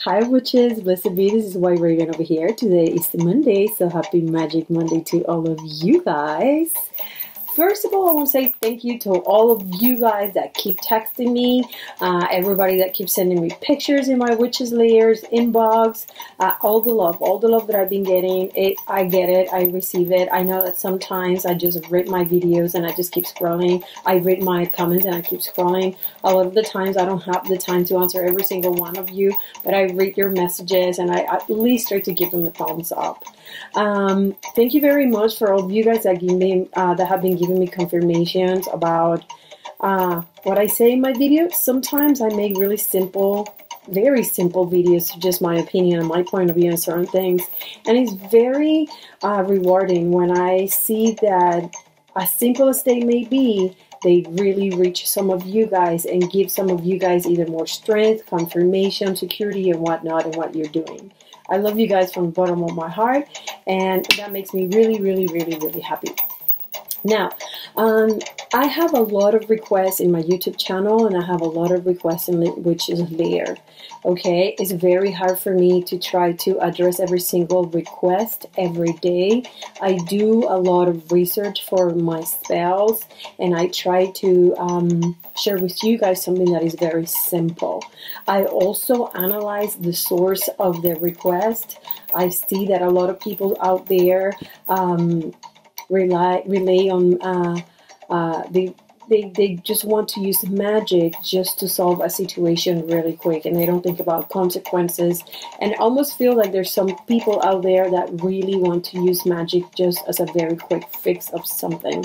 Hi witches, blessed be, this is White Raven over here. Today is Monday, so happy Magic Monday to all of you guys. First of all, I want to say thank you to all of you guys that keep texting me, everybody that keeps sending me pictures in my Witches Layers inbox, all the love that I've been getting. I get it, I receive it. I know that sometimes I just read my videos and I just keep scrolling. I read my comments and I keep scrolling. A lot of the times I don't have the time to answer every single one of you, but I read your messages and I at least try to give them a thumbs up. Thank you very much for all of you guys that have been giving me confirmations about what I say in my videos. Sometimes I make really simple, very simple videos, just my opinion and my point of view on certain things, and it's very rewarding when I see that, as simple as they may be, they really reach some of you guys and give some of you guys either more strength, confirmation, security, and whatnot in what you're doing. I love you guys from the bottom of my heart, and that makes me really, really, really, really happy. Now, I have a lot of requests in my YouTube channel, and I have a lot of requests in Witches Layer. Okay, it's very hard for me to try to address every single request every day. I do a lot of research for my spells, and I try to share with you guys something that is very simple. I also analyze the source of the request. I see that a lot of people out there rely on they just want to use magic just to solve a situation really quick, and they don't think about consequences, and I almost feel like there's some people out there that really want to use magic just as a very quick fix of something,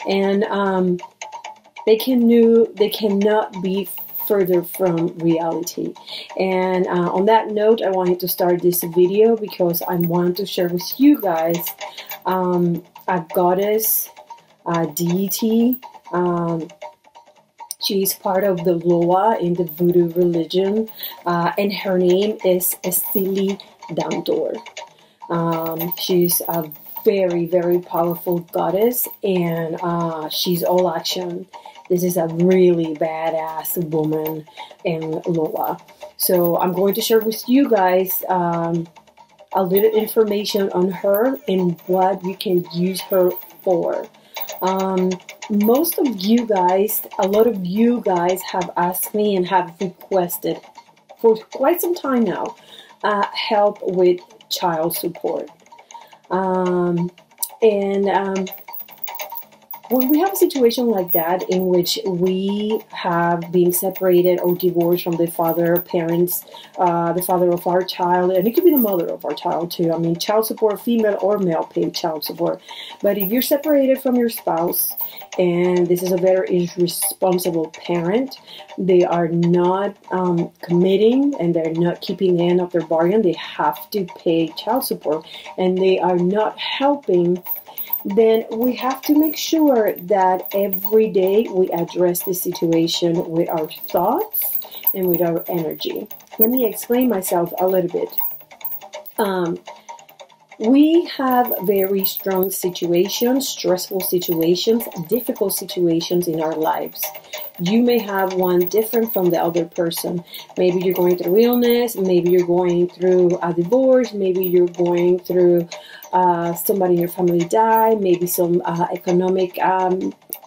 and they cannot be further from reality. And on that note, I wanted to start this video because I want to share with you guys a goddess, a deity. She's part of the Loa in the Voodoo religion, and her name is Ezili Dantor. She's a very, very powerful goddess, and she's all action. This is a really badass woman in Loa. So I'm going to share with you guys a little information on her and what you can use her for. Most of you guys, a lot of you guys have asked me and have requested for quite some time now help with child support. When we have a situation like that in which we have been separated or divorced from the father of our child, and it could be the mother of our child too. I mean, child support, female or male paid child support. But if you're separated from your spouse and this is a very irresponsible parent, they are not committing and they're not keeping the end of their bargain, they have to pay child support, and they are not helping, then we have to make sure that every day we address the situation with our thoughts and with our energy. Let me explain myself a little bit. We have very strong situations, stressful situations, difficult situations in our lives. You may have one different from the other person. Maybe you're going through illness, maybe you're going through a divorce, maybe you're going through somebody in your family die, maybe some economic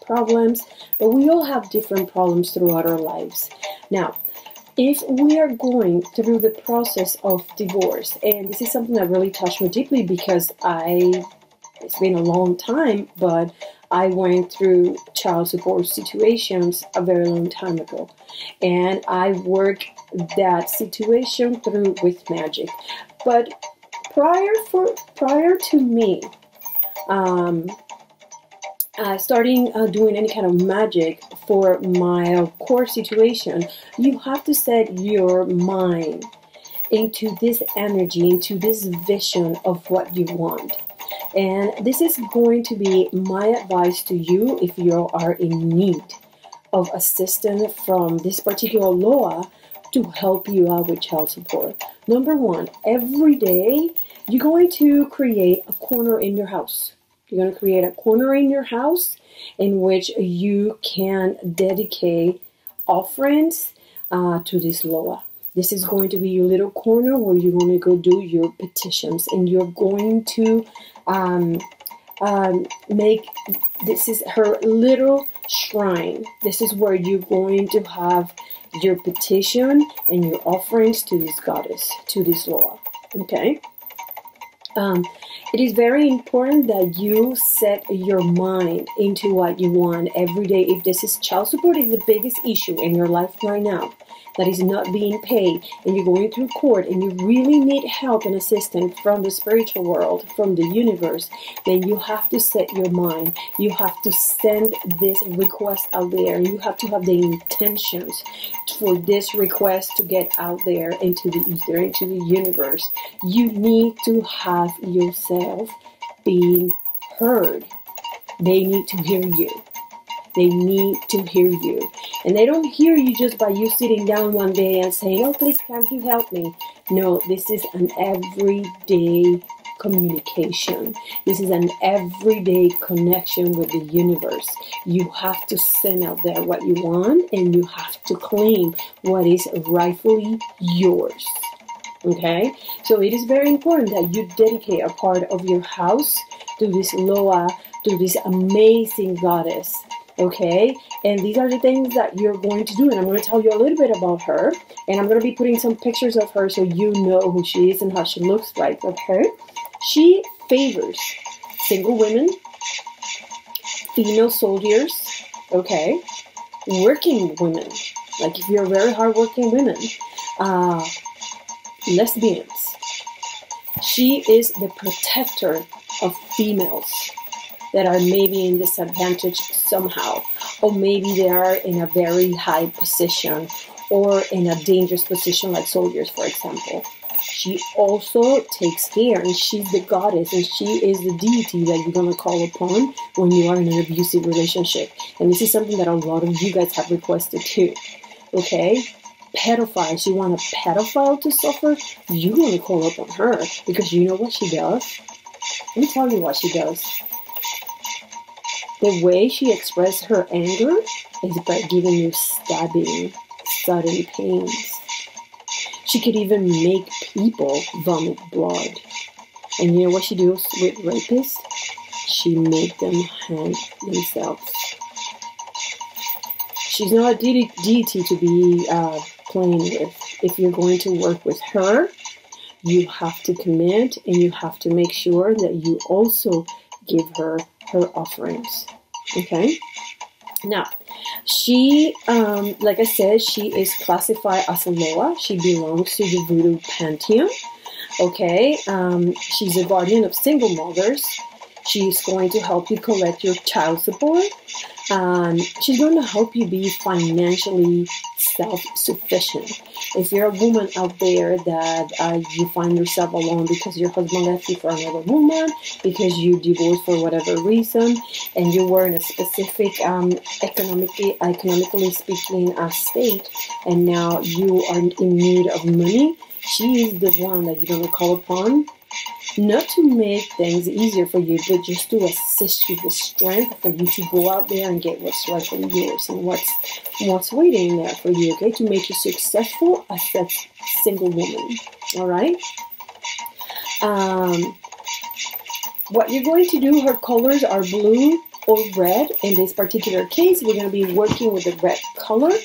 problems, but we all have different problems throughout our lives. Now, if we are going through the process of divorce, and this is something that really touched me deeply because it's been a long time, but I went through child support situations a very long time ago, and I worked that situation through with magic. But prior to me starting doing any kind of magic for my core situation, you have to set your mind into this energy, into this vision of what you want. And this is going to be my advice to you if you are in need of assistance from this particular Loa to help you out with child support. Number one, every day you're going to create a corner in your house. You're going to create a corner in your house in which you can dedicate offerings to this Loa. This is going to be your little corner where you're going to go do your petitions, and you're going to make, this is her little shrine. This is where you're going to have your petition and your offerings to this goddess, to this Loa. Okay? It is very important that you set your mind into what you want every day. If this is child support is the biggest issue in your life right now, that is not being paid, and you're going through court and you really need help and assistance from the spiritual world, from the universe, then you have to set your mind. You have to send this request out there. You have to have the intentions for this request to get out there into the ether, into the universe. You need to have yourself being heard. They need to hear you. They need to hear you. And they don't hear you just by you sitting down one day and saying, oh, please, can you help me? No, this is an everyday communication. This is an everyday connection with the universe. You have to send out there what you want, and you have to claim what is rightfully yours. Okay? So it is very important that you dedicate a part of your house to this Loa, to this amazing goddess. Okay, and these are the things that you're going to do, and I'm going to tell you a little bit about her, and I'm going to be putting some pictures of her so you know who she is and how she looks like. Okay, she favors single women, female soldiers, okay, working women, like if you're very hardworking women, lesbians. She is the protector of females that are maybe in disadvantage somehow, or maybe they are in a very high position or in a dangerous position like soldiers, for example. She also takes care, and she's the goddess, and she is the deity that you're going to call upon when you are in an abusive relationship. And this is something that a lot of you guys have requested too. Okay? Pedophiles, you want a pedophile to suffer? You're going to call upon her, because you know what she does? Let me tell you what she does. The way she expresses her anger is by giving you stabbing, sudden pains. She could even make people vomit blood. And you know what she does with rapists? She makes them hang themselves. She's not a deity to be playing with. If you're going to work with her, you have to commit, and you have to make sure that you also give her offerings. Okay? Now, she, like I said, she is classified as a Loa. She belongs to the Voodoo Pantheon. Okay? She's a guardian of single mothers. She's going to help you collect your child support. She's going to help you be financially self-sufficient. If you're a woman out there that you find yourself alone because your husband left you for another woman, because you divorced for whatever reason, and you were in a specific economically speaking state, and now you are in need of money, she is the one that you're going to call upon. Not to make things easier for you, but just to assist you with strength for you to go out there and get what's rightfully yours and what's waiting there for you, okay? To make you successful as a single woman, all right? What you're going to do, her colors are blue or red. In this particular case, we're going to be working with the red color,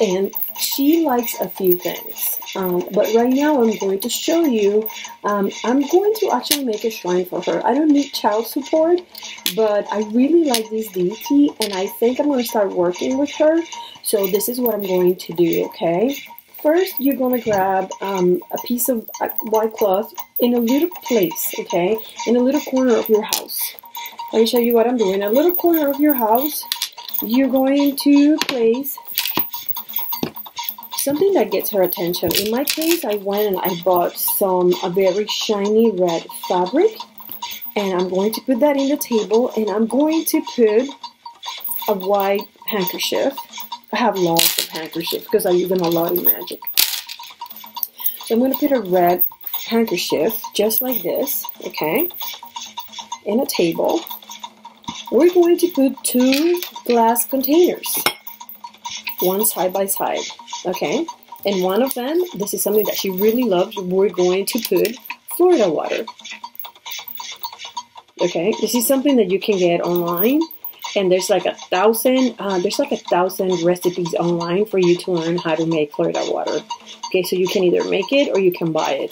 and she likes a few things. But right now I'm going to show you, I'm going to actually make a shrine for her. I don't need child support, but I really like this deity, and I think I'm going to start working with her. So this is what I'm going to do, okay? First, you're going to grab a piece of white cloth in a little place, okay? In a little corner of your house. Let me show you what I'm doing. In a little corner of your house, you're going to place something that gets her attention. In my case, I went and I bought a very shiny red fabric, and I'm going to put that in the table, and I'm going to put a white handkerchief. I have lots of handkerchiefs because I use them a lot in magic. So I'm going to put a red handkerchief just like this, okay, in a table. We're going to put 2 glass containers, one side by side. Okay, And one of them, this is something that she really loves, we're going to put Florida water. Okay, this is something that you can get online, and there's like 1,000 recipes online for you to learn how to make Florida water. Okay, so you can either make it or you can buy it.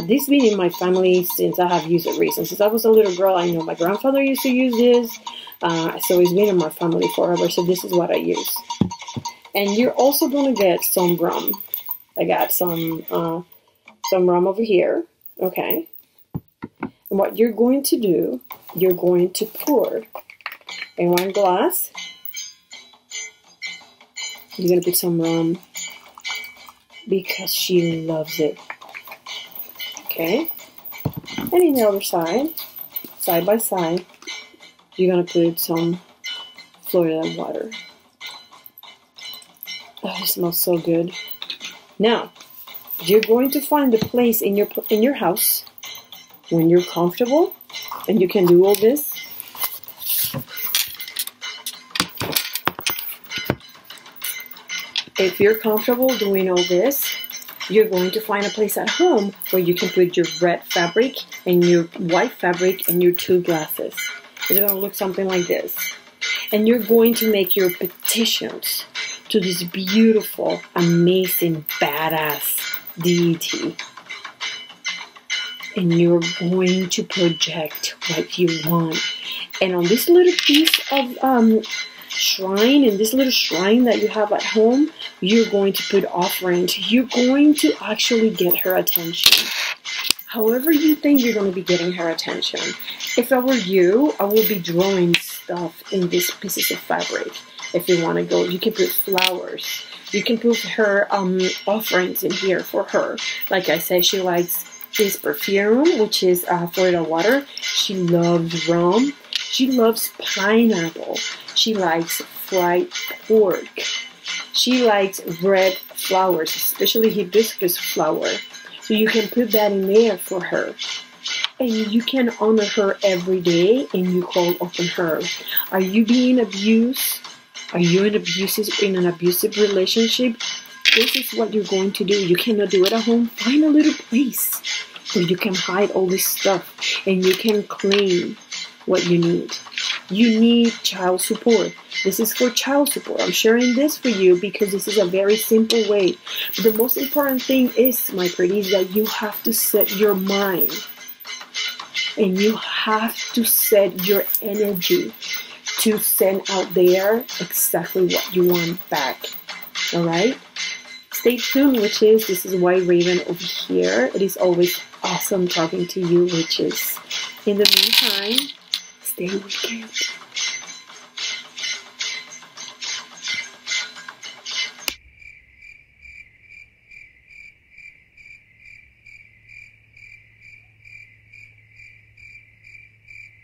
This has been in my family since I have used it recently. Since I was a little girl, I know my grandfather used to use this, so it's been in my family forever. So this is what I use. And you're also going to get some rum. I got some rum over here. Okay. And what you're going to do, you're going to pour in one glass. You're going to put some rum because she loves it. Okay. And in the other side by side, you're going to put some Florida water. Oh, it smells so good. Now, you're going to find a place in your house when you're comfortable and you can do all this. If you're comfortable doing all this, you're going to find a place at home where you can put your red fabric and your white fabric and your 2 glasses. It's going to look something like this. And you're going to make your petitions to this beautiful, amazing, badass deity. And you're going to project what you want. And on this little piece of shrine, and this little shrine that you have at home, you're going to put offerings. You're going to actually get her attention. However you think you're going to be getting her attention. If I were you, I would be drawing stuff in these pieces of fabric. If you want to go, you can put flowers. You can put her offerings in here for her. Like I said, she likes this perfume, which is Florida water. She loves rum. She loves pineapple. She likes fried pork. She likes red flowers, especially hibiscus flower. So you can put that in there for her. And you can honor her every day, and you call upon her. Are you being abused? Are you in an abusive relationship? This is what you're going to do. You cannot do it at home. Find a little place where you can hide all this stuff and you can claim what you need. You need child support. This is for child support. I'm sharing this for you because this is a very simple way. But the most important thing is, my pretties, that you have to set your mind and you have to set your energy to send out there exactly what you want back. Alright? Stay tuned, witches. This is White Raven over here. It is always awesome talking to you, witches. In the meantime, stay wicked.